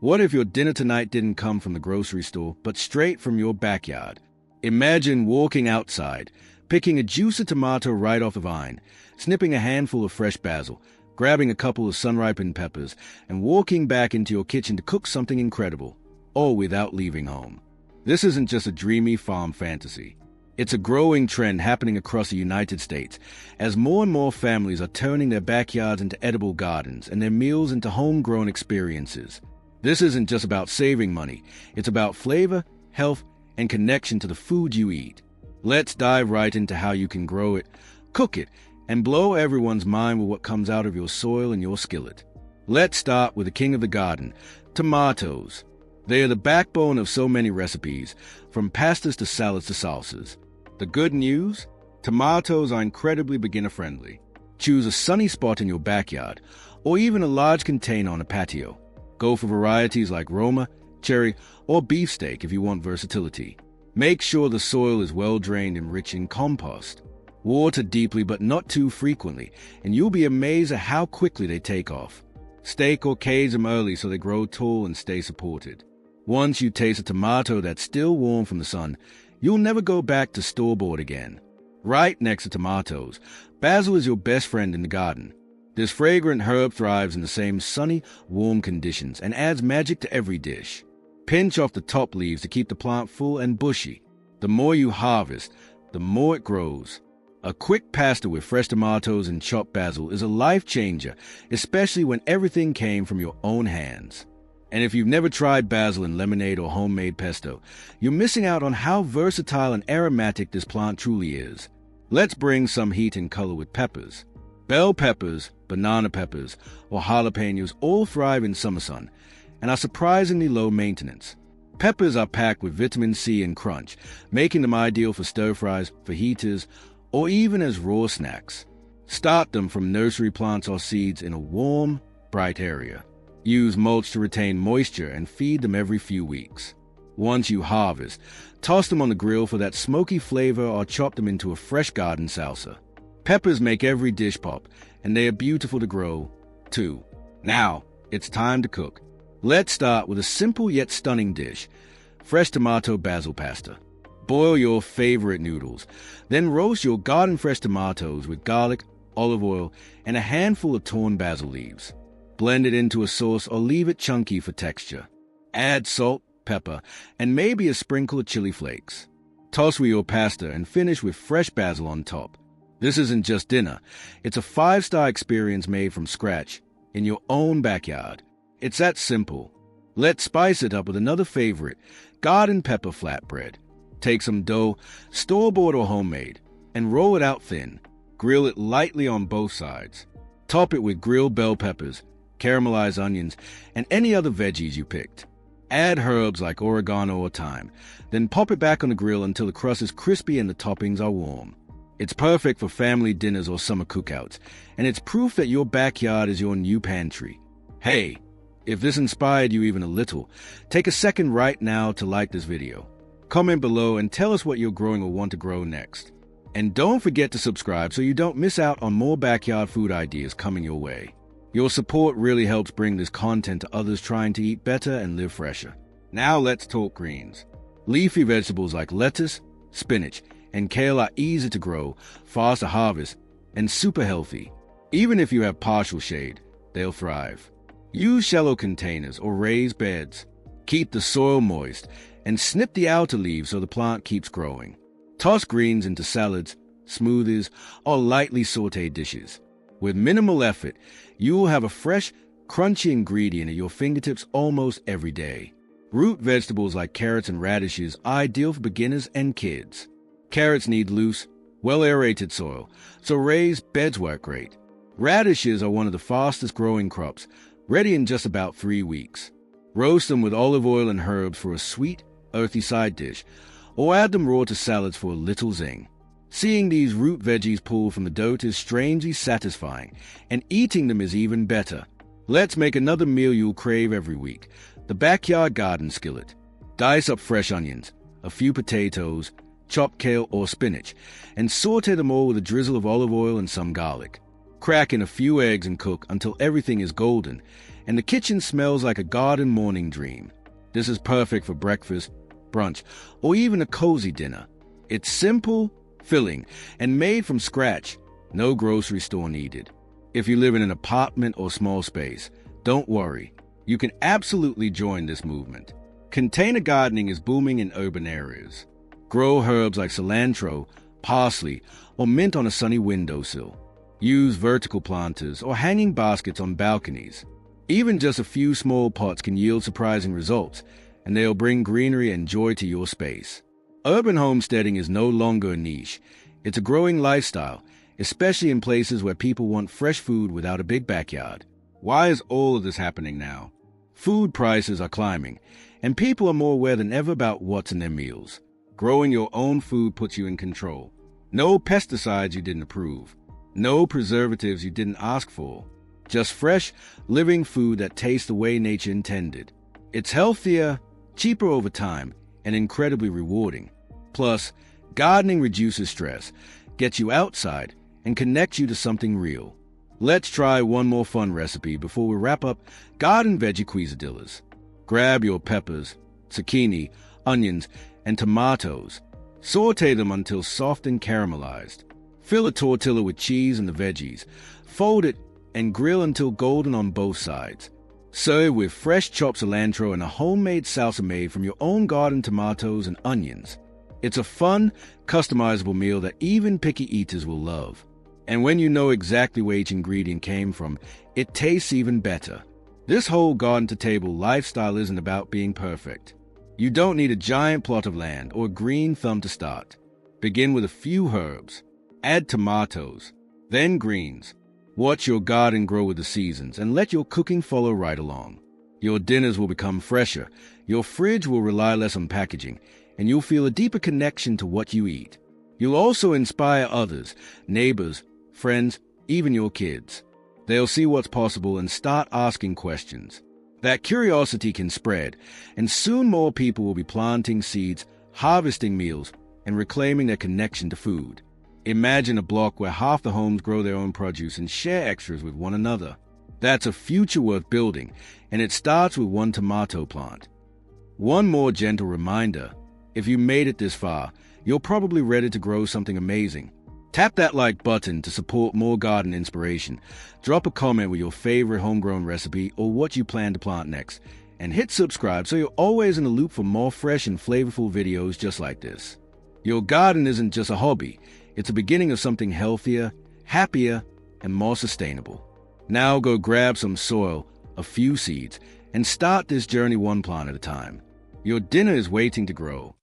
What if your dinner tonight didn't come from the grocery store, but straight from your backyard? Imagine walking outside, picking a juicy tomato right off the vine, snipping a handful of fresh basil, grabbing a couple of sun-ripened peppers, and walking back into your kitchen to cook something incredible, all without leaving home. This isn't just a dreamy farm fantasy. It's a growing trend happening across the United States as more and more families are turning their backyards into edible gardens and their meals into homegrown experiences. This isn't just about saving money. It's about flavor, health, and connection to the food you eat. Let's dive right into how you can grow it, cook it, and blow everyone's mind with what comes out of your soil and your skillet. Let's start with the king of the garden, tomatoes. They are the backbone of so many recipes, from pastas to salads to salsas. The good news? Tomatoes are incredibly beginner-friendly. Choose a sunny spot in your backyard, or even a large container on a patio. Go for varieties like Roma, cherry, or beefsteak if you want versatility. Make sure the soil is well-drained and rich in compost. Water deeply but not too frequently, and you'll be amazed at how quickly they take off. Stake or cage them early so they grow tall and stay supported. Once you taste a tomato that's still warm from the sun, you'll never go back to store-bought again. Right next to tomatoes, basil is your best friend in the garden. This fragrant herb thrives in the same sunny, warm conditions and adds magic to every dish. Pinch off the top leaves to keep the plant full and bushy. The more you harvest, the more it grows. A quick pasta with fresh tomatoes and chopped basil is a life-changer, especially when everything came from your own hands. And if you've never tried basil in lemonade or homemade pesto, you're missing out on how versatile and aromatic this plant truly is. Let's bring some heat and color with peppers. Bell peppers, banana peppers, or jalapenos all thrive in summer sun and are surprisingly low maintenance. Peppers are packed with vitamin C and crunch, making them ideal for stir-fries, fajitas, or even as raw snacks. Start them from nursery plants or seeds in a warm, bright area. Use mulch to retain moisture and feed them every few weeks. Once you harvest, toss them on the grill for that smoky flavor or chop them into a fresh garden salsa. Peppers make every dish pop, and they are beautiful to grow, too. Now, it's time to cook. Let's start with a simple yet stunning dish, fresh tomato basil pasta. Boil your favorite noodles, then roast your garden-fresh tomatoes with garlic, olive oil, and a handful of torn basil leaves. Blend it into a sauce or leave it chunky for texture. Add salt, pepper, and maybe a sprinkle of chili flakes. Toss with your pasta and finish with fresh basil on top. This isn't just dinner. It's a 5-star experience made from scratch in your own backyard. It's that simple. Let's spice it up with another favorite, garden pepper flatbread. Take some dough, store-bought or homemade, and roll it out thin. Grill it lightly on both sides. Top it with grilled bell peppers, caramelized onions, and any other veggies you picked. Add herbs like oregano or thyme, then pop it back on the grill until the crust is crispy and the toppings are warm. It's perfect for family dinners or summer cookouts, and it's proof that your backyard is your new pantry. Hey, if this inspired you even a little, take a second right now to like this video. Comment below and tell us what you're growing or want to grow next. And don't forget to subscribe so you don't miss out on more backyard food ideas coming your way. Your support really helps bring this content to others trying to eat better and live fresher. Now let's talk greens. Leafy vegetables like lettuce, spinach, and kale are easy to grow, fast to harvest, and super healthy. Even if you have partial shade, they'll thrive. Use shallow containers or raised beds. Keep the soil moist, and snip the outer leaves so the plant keeps growing. Toss greens into salads, smoothies, or lightly sautéed dishes. With minimal effort, you will have a fresh, crunchy ingredient at your fingertips almost every day. Root vegetables like carrots and radishes are ideal for beginners and kids. Carrots need loose, well-aerated soil, so raised beds work great. Radishes are one of the fastest-growing crops, ready in just about 3 weeks. Roast them with olive oil and herbs for a sweet, earthy side dish, or add them raw to salads for a little zing. Seeing these root veggies pull from the dirt is strangely satisfying, and eating them is even better. Let's make another meal you'll crave every week, the backyard garden skillet. Dice up fresh onions, a few potatoes, chopped kale or spinach, and saute them all with a drizzle of olive oil and some garlic. Crack in a few eggs and cook until everything is golden, and the kitchen smells like a garden morning dream. This is perfect for breakfast, brunch, or even a cozy dinner. It's simple, filling, and made from scratch. No grocery store needed. If you live in an apartment or small space, don't worry. You can absolutely join this movement. Container gardening is booming in urban areas. Grow herbs like cilantro, parsley, or mint on a sunny windowsill. Use vertical planters or hanging baskets on balconies. Even just a few small pots can yield surprising results, and they'll bring greenery and joy to your space. Urban homesteading is no longer a niche. It's a growing lifestyle, especially in places where people want fresh food without a big backyard. Why is all of this happening now? Food prices are climbing, and people are more aware than ever about what's in their meals. Growing your own food puts you in control. No pesticides you didn't approve. No preservatives you didn't ask for. Just fresh, living food that tastes the way nature intended. It's healthier, cheaper over time, and incredibly rewarding. Plus, gardening reduces stress, gets you outside, and connects you to something real. Let's try one more fun recipe before we wrap up garden veggie quesadillas. Grab your peppers, zucchini, onions, and tomatoes. Sauté them until soft and caramelized. Fill a tortilla with cheese and the veggies. Fold it and grill until golden on both sides. Serve with fresh chopped cilantro and a homemade salsa made from your own garden tomatoes and onions. It's a fun, customizable meal that even picky eaters will love. And when you know exactly where each ingredient came from, it tastes even better. This whole garden-to-table lifestyle isn't about being perfect. You don't need a giant plot of land or a green thumb to start. Begin with a few herbs. Add tomatoes, then greens. Watch your garden grow with the seasons and let your cooking follow right along. Your dinners will become fresher, your fridge will rely less on packaging, and you'll feel a deeper connection to what you eat. You'll also inspire others, neighbors, friends, even your kids. They'll see what's possible and start asking questions. That curiosity can spread, and soon more people will be planting seeds, harvesting meals, and reclaiming their connection to food. Imagine a block where half the homes grow their own produce and share extras with one another. That's a future worth building, and it starts with one tomato plant. One more gentle reminder, if you made it this far, you're probably ready to grow something amazing. Tap that like button to support more garden inspiration. Drop a comment with your favorite homegrown recipe or what you plan to plant next. And hit subscribe so you're always in the loop for more fresh and flavorful videos just like this. Your garden isn't just a hobby. It's the beginning of something healthier, happier, and more sustainable. Now go grab some soil, a few seeds, and start this journey one plant at a time. Your dinner is waiting to grow.